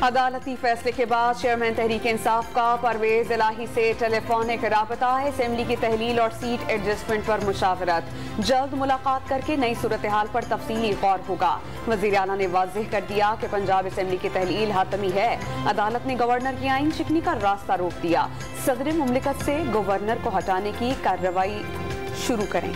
عدالتی فیصلے کے بعد چیئرمین تحریک انصاف کا پرویز الہی سے ٹیلی فونک رابطہ ہے۔ اسمبلی کی تحلیل اور سیٹ ایڈجسٹمنٹ پر مشاورت، جلد ملاقات کر کے نئی صورتحال پر تفصیلی غور ہوگا۔ وزیر اعلیٰ نے واضح کر دیا کہ پنجاب اسمبلی کی تحلیل حتمی ہے۔ عدالت نے گورنر کی آئین شکنی کا راستہ روک دیا۔ صدر مملکت سے گورنر کو ہٹانے کی کارروائی شروع کریں۔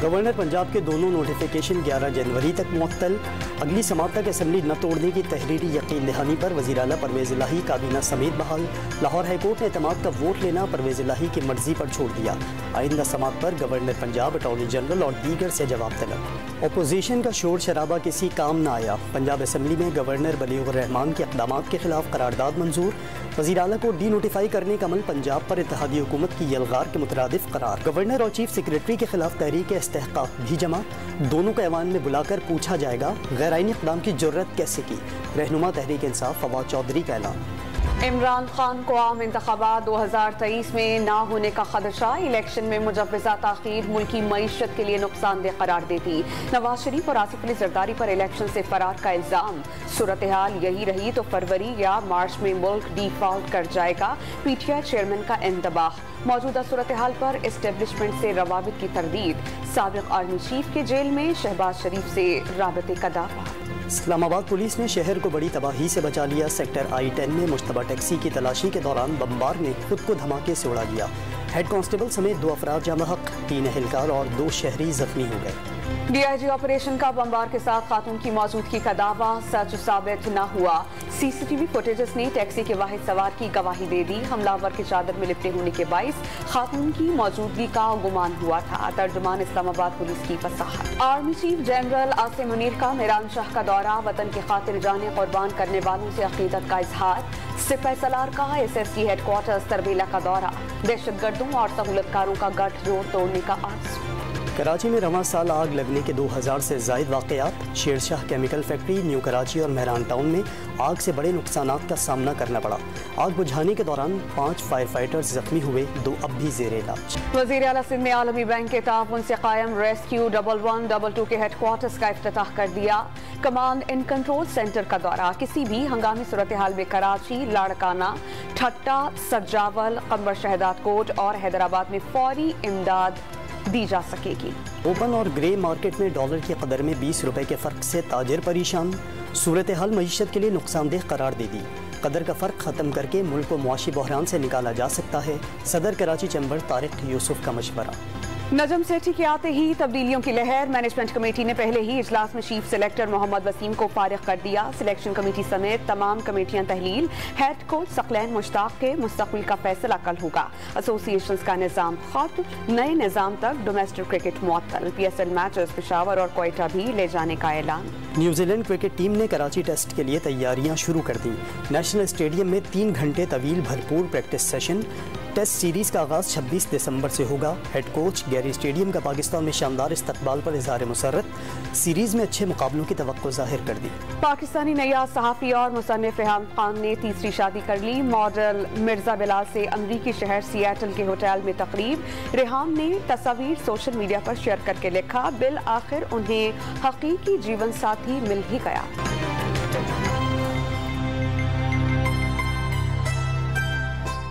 گورنر پنجاب کے دونوں نوٹیفیکیشن 11 جنوری تک معطل۔ اگلی سماعت تک اسمبلی نہ توڑنے کی تحریری یقین دہانی پر وزیر اعلیٰ پرویز الہی کابینہ سمیت بحال۔ لاہور ہائی کورٹ نے اعتماد کا ووٹ لینا پرویز الہی کی مرضی پر چھوڑ دیا۔ آئندہ سماعت پر گورنر پنجاب، اٹارنی جنرل اور دیگر سے جواب طلب۔ اپوزیشن کا شور شرابہ کسی کام نہ آیا۔ پنجاب اسمبلی میں گورنر بلیغ الرحمان کے اقدامات کے خلاف قرارداد منظور۔ وزیر اعلیٰ کو ڈی نوٹیفائی کرنے کا عمل پنجاب پر اتحادی حکومت کی یلغار کے مترادف قرار۔ گورنر اور چیف سیکریٹری کے خلاف تحریک استحقاق بھی جمع۔ دونوں کو ایوان میں بلا کر پوچھا جائے گا غیر آئینی اقدام کی جرت کیسے کی۔ رہنما تحریک انصاف فواد چودھری کا اعلان۔ عمران خان کو عام انتخابات 2023 میں نہ ہونے کا خدشہ، الیکشن میں مجوزہ تاخیر ملکی معیشت کے لیے نقصان دہ قرار دیتی۔ نواز شریف اور آصف علی زرداری پر الیکشن سے فرار کا الزام۔ صورتحال یہی رہی تو فروری یا مارچ میں ملک ڈیفالٹ کر جائے گا، پی ٹی آئی چیئرمین کا انتباہ۔ موجودہ صورتحال پر اسٹیبلشمنٹ سے روابط کی تردید۔ سابق آرمی چیف کے جیل میں شہباز شریف سے رابطے کا دعویٰ۔ اسلام آباد پولیس نے شہر کو بڑی تباہی سے بچا لیا۔ سیکٹر I-10 میں مشتبہ ٹیکسی کی تلاشی کے دوران بمبار نے خود کو دھماکے سے اڑا دیا۔ ہیڈ کانسٹیبل سمیت 2 افراد جاں بحق، 3 اہلکار اور 2 شہری زخمی ہو گئے۔ ڈی آئی جی آپریشن کا بمبار کے ساتھ خاتون کی موجودگی کا دعویٰ سچ ثابت نہ ہوا۔ سی سی ٹی وی فوٹیجز نے ٹیکسی کے واحد سوار کی گواہی دے دی۔ حملہ آور کی چادر میں لپٹے ہونے کے باعث خاتون کی موجودگی کا گمان ہوا تھا۔ ترجمان اسلام آباد پولیس کی وضاحت۔ Army chief general Asim Munir کا میران شاہ کا دورہ، وطن کی خاطر جانیں قربان کرنے والوں سے عقیدت کا اظہار۔ سپہ سالار کا SSG ہیڈ کوارٹرز تربیلا کا دورہ، دہشت گردوں اور سہولت کاروں کا گٹھ جوڑ توڑنے کا عزم۔ کراچی میں رواں سال آگ لگنے کے 2000 سے زائد واقعات۔ Sher Shah chemical factory, new Karachi اور مہران ٹاؤن میں آگ سے بڑے نقصانات کا سامنا کرنا پڑا۔ آگ بجھانے کے دوران 5 فائر فائٹرز زخمی ہوئے، 2 اب بھی زیر علاج۔ وزیر اعلیٰ سندھ نے عالمی بینک کے تعاون سے قائم ریسکیو 1122 کے ہیڈ کوارٹرز کا افتتاح کر دیا۔ کمانڈ اینڈ کنٹرول سینٹر کا دورہ، کسی بھی ہنگامی صورتحال میں کراچی، لاڑکانہ، ٹھٹا، سرجاول، قمبر شہداد کوٹ اور حیدرآباد میں فوری امداد دی جا سکے گی۔ اوپن اور گرے مارکیٹ میں ڈالر کی قدر میں 20 روپے کے فرق سے تاجر پریشان۔ صورتحال معیشت کے لیے نقصان دہ قرار دے دی۔ قدر کا فرق ختم کر کے ملک کو معاشی بحران سے نکالا جا سکتا ہے، صدر کراچی چیمبر طارق یوسف کا مشورہ۔ نجم سیٹھی کے آتے ہی تبدیلیوں کی لہر، مینجمنٹ کمیٹی نے پہلے ہی اجلاس میں چیف سلیکٹر محمد وسیم کو فارغ کر دیا۔ سلیکشن کمیٹی سمیت تمام کمیٹیاں تحلیل۔ ہیڈ کوچ ثقلین مشتاق کے مستقبل کا فیصلہ کل ہوگا۔ ایسوسی ایشنز کا نظام ختم، نئے نظام تک ڈومیسٹک کرکٹ معطل۔ PSL میچز پشاور اور کوئٹہ بھی لے جانے کا اعلان۔ نیوزی لینڈ کرکٹ ٹیم نے کراچی ٹیسٹ کے لیے تیاریاں شروع کر دیں۔ نیشنل اسٹیڈیم میں 3 گھنٹے طویل بھرپور پریکٹس سیشن۔ ٹیسٹ سیریز کا آغاز 26 دسمبر سے ہوگا۔ ہیڈ کوچ گیری اسٹیڈیم کا پاکستان میں شاندار استقبال پر اظہار مسرت، سیریز میں اچھے مقابلوں کی توقع ظاہر کر دی۔ پاکستانی نیاز صحافی اور مصنف ریحان خان نے تیسری شادی کر لی۔ ماڈل مرزا بلال سے امریکی شہر سیاٹل کے ہوٹل میں تقریب۔ ریحان نے تصاویر سوشل میڈیا پر شیئر کر کے لکھا، بالآخر انہیں حقیقی جیون ساتھی مل ہی گیا۔